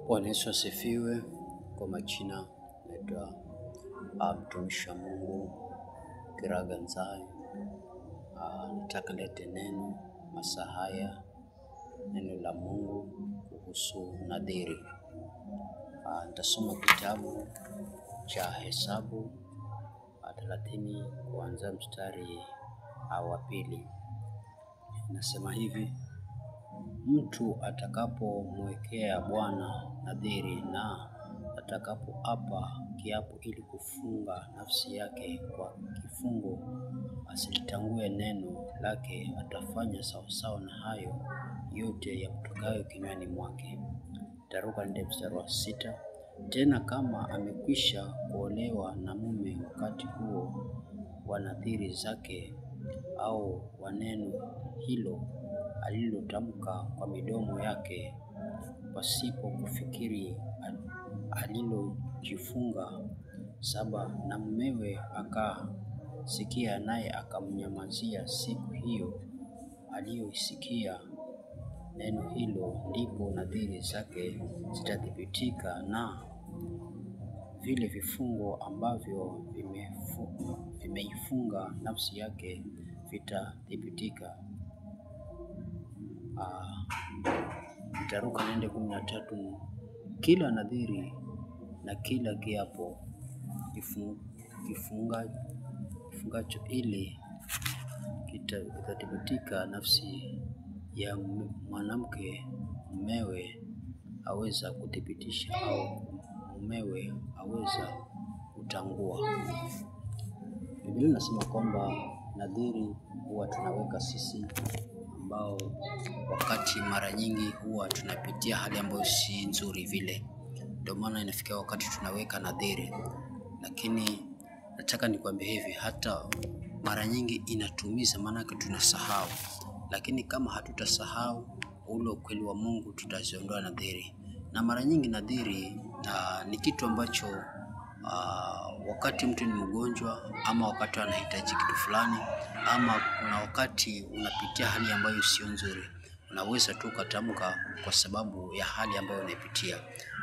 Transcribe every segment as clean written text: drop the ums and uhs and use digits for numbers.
Bwana Yesu asifiwe. Kwa majina naitwa mtumishi wa Mungu Kiraga Nzai. Nataka lete neno masaa haya, neno la Mungu kuhusu nadhiri. Nitasoma kitabu cha Hesabu 30 kuanzia mstari wa 2. Nasema hivi: mtu atakapomwekea Bwana nadhiri na atakapoapa kiapo ili kufunga nafsi yake kwa kifungo, asilitangue neno lake, atafanya sawasawa na hayo yote yamtokayo kinywani mwake. Taruka ndio mstari wa 6. Tena kama amekwisha kuolewa na mume wakati huo wa nadhiri zake, au wa neno hilo alilotamka kwa midomo yake pasipo kufikiri alilojifunga, 7, na mumewe akasikia naye akamnyamazia siku hiyo aliyoisikia neno hilo, ndipo nadhiri zake zitathibitika, na vile vifungo ambavyo vimeifunga nafsi yake vitathibitika. Nitaruka nende 13. Kila nadhiri na kila kiapo kifungacho ili kitathibitika nafsi ya mwanamke, mumewe aweza kuthibitisha au mumewe aweza kutangua. Biblia inasema kwamba nadhiri huwa tunaweka sisi ambao wakati mara nyingi huwa tunapitia hali ambayo si nzuri vile. Ndio maana inafikia wakati tunaweka nadhiri. Lakini nataka nikwambie hivi, hata mara nyingi inatumiza, maana tunasahau. Lakini kama hatutasahau ule ukweli wa Mungu, tutaziondoa nadhiri. Na mara nyingi nadhiri ni kitu ambacho wakati mtu ni mgonjwa, ama wakati anahitaji kitu fulani, ama kuna wakati unapitia hali ambayo sio nzuri, unaweza tu kutamka kwa sababu ya hali ambayo unapitia.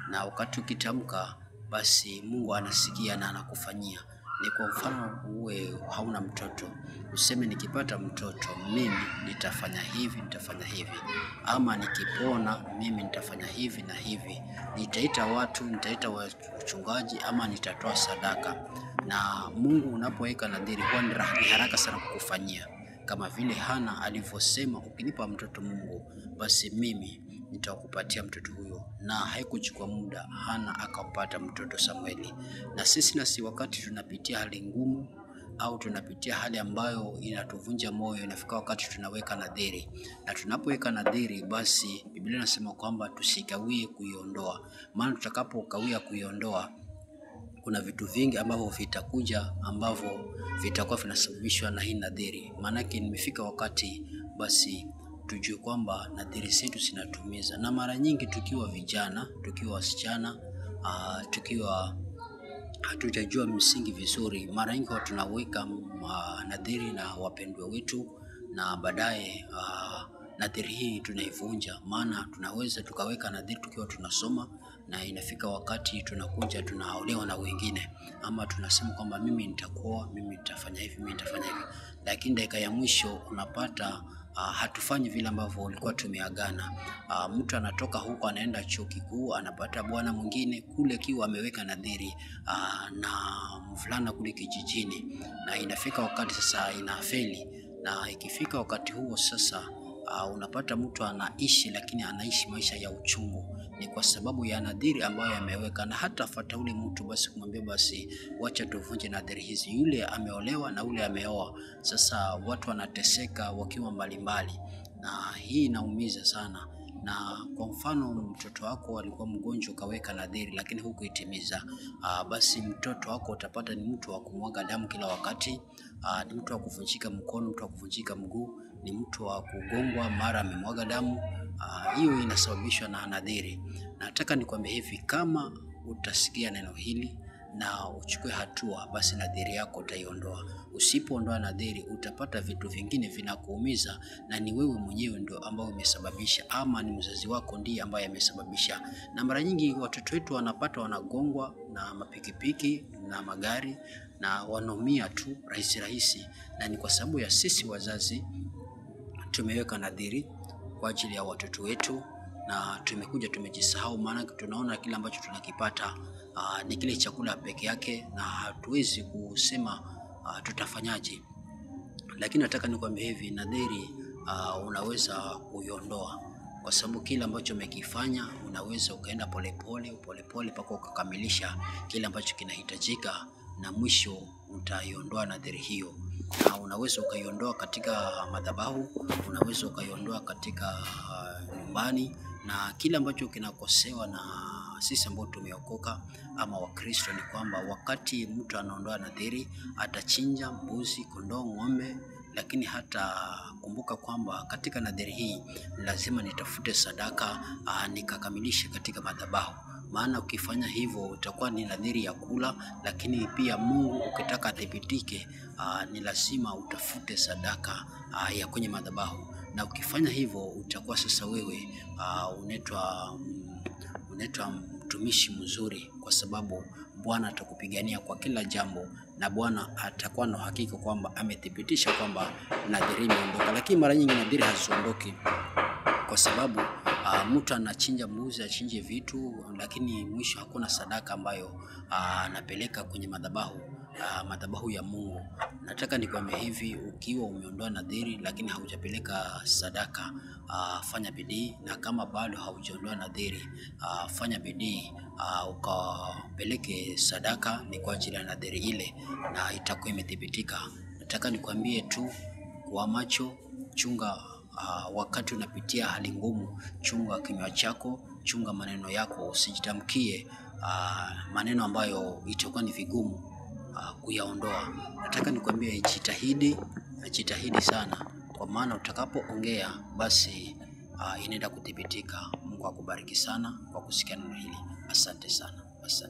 Na wakati ukitamka, basi Mungu anasikia na anakufanyia. Ni kwa mfano uwe hauna mtoto, useme nikipata mtoto mimi nitafanya hivi, nitafanya hivi, ama nikipona mimi nitafanya hivi na hivi, nitaita watu, nitaita wachungaji, ama nitatoa sadaka. Na Mungu unapoweka nadhiri huwa ni haraka sana kukufanyia. Kama vile Hana alivyosema, ukinipa mtoto Mungu, basi mimi nitakupatia mtoto huyo. Na haikuchukua muda, Hana akampata mtoto Samueli. Na sisi wakati tunapitia hali ngumu au tunapitia hali ambayo inatuvunja moyo, inafika wakati tunaweka nadhiri. Na tunapoweka nadhiri, basi Biblia inasema kwamba tusikawie kuiondoa. Maana tutakapokawia kuiondoa, kuna vitu vingi ambavyo vitakuja ambavyo vitakuwa vinasababishwa na hii nadhiri. Maanake nimefika wakati basi tujue kwamba nadhiri zetu zinatumiza. Na mara nyingi tukiwa vijana, tukiwa wasichana, tukiwa hatujajua msingi vizuri, mara nyingi tunaweka nadhiri na wapendwa wetu, na baadaye nadhiri hii tunaivunja. Maana tunaweza tukaweka nadhiri tukiwa tunasoma, na inafika wakati tunakuja tunaolewa na wengine, ama tunasema kwamba mimi nitakuoa, mimi nitafanya hivi, mimi nitafanya hivi. Lakini dakika ya mwisho unapata hatufanyi vile ambavyo ulikuwa tumeagana. Mtu anatoka huko anaenda chuo kikuu, anapata bwana mwingine kule kiwa ameweka nadhiri na mvulana kule kijijini, na inafika wakati sasa inafeli. Na ikifika wakati huo sasa unapata mtu anaishi, lakini anaishi maisha ya uchungu. Ni kwa sababu ya nadhiri ambayo ameweka. Na hata fuata ule mtu basi kumwambia basi wacha tuvunje nadhiri hizi. Yule ameolewa na ule ameoa. Sasa watu wanateseka wakiwa mbalimbali, na hii inaumiza sana. Na kwa mfano mtoto wako alikuwa mgonjwa, kaweka nadhiri lakini hukuitimiza, basi mtoto wako utapata ni mtu wa kumwaga damu kila wakati, ni mtu wa kuvunjika mkono, mtu wa kuvunjika mguu, ni mtu wa kugongwa mara amemwaga damu. Hiyo inasababishwa na nadhiri. Nataka nikwambie hivi, kama utasikia neno hili na uchukue hatua, basi nadhiri yako utaiondoa. Usipoondoa nadhiri, utapata vitu vingine vinakuumiza, na ni wewe mwenyewe ndio ambao umesababisha, ama ni mzazi wako ndiye ambaye amesababisha. Na mara nyingi watoto wetu wanagongwa na mapikipiki na magari na wanaumia tu rahisi, na ni kwa sababu ya sisi wazazi tumeweka nadhiri kwa ajili ya watoto wetu, na tumejisahau, maana tunaona kile ambacho tunakipata ni kile chakula peke yake, na hatuwezi kusema tutafanyaje. Lakini nataka nikwambie hivi, nadhiri unaweza kuiondoa, kwa sababu kile ambacho umekifanya unaweza ukaenda polepole mpaka ukakamilisha kile ambacho kinahitajika, na mwisho utaiondoa nadhiri hiyo. Na unaweza ukaiondoa katika madhabahu, unaweza ukaiondoa katika nyumbani, na kile ambacho kinakosewa na sisi ambao tumeokoka ama Wakristo ni kwamba wakati mtu anaondoa nadhiri, atachinja mbuzi, kondoo, ng'ombe, lakini hata kumbuka kwamba katika nadhiri hii lazima nitafute sadaka nikakamilisha katika madhabahu. Maana ukifanya hivyo utakuwa ni nadhiri ya kula, lakini pia Mungu ukitaka athibitike ni lazima utafute sadaka ya kwenye madhabahu. Na ukifanya hivyo utakuwa sasa wewe unaitwa mtumishi mzuri, kwa sababu Bwana atakupigania kwa kila jambo, na Bwana atakuwa na hakika kwamba amethibitisha kwamba nadhiri imeondoka. Lakini mara nyingi nadhiri haziondoki, kwa sababu mtu anachinja mbuzi, achinje vitu, lakini mwisho hakuna sadaka ambayo anapeleka kwenye madhabahu ya Mungu. Nataka nikwambie hivi, ukiwa umeondoa nadhiri lakini haujapeleka sadaka, fanya bidii, na kama bado haujaondoa nadhiri, fanya bidii ukapeleke sadaka ni kwa ajili ya nadhiri ile, na itakuwa imethibitika. Nataka nikwambie tu, kwa macho chunga wakati unapitia hali ngumu, chunga kinywa chako, chunga maneno yako, usijitamkie maneno ambayo itakuwa ni vigumu kuyaondoa. Nataka nikwambie jitahidi sana, kwa maana utakapoongea basi inaenda kuthibitika. Mungu akubariki sana kwa kusikia neno hili. Asante sana. Asante.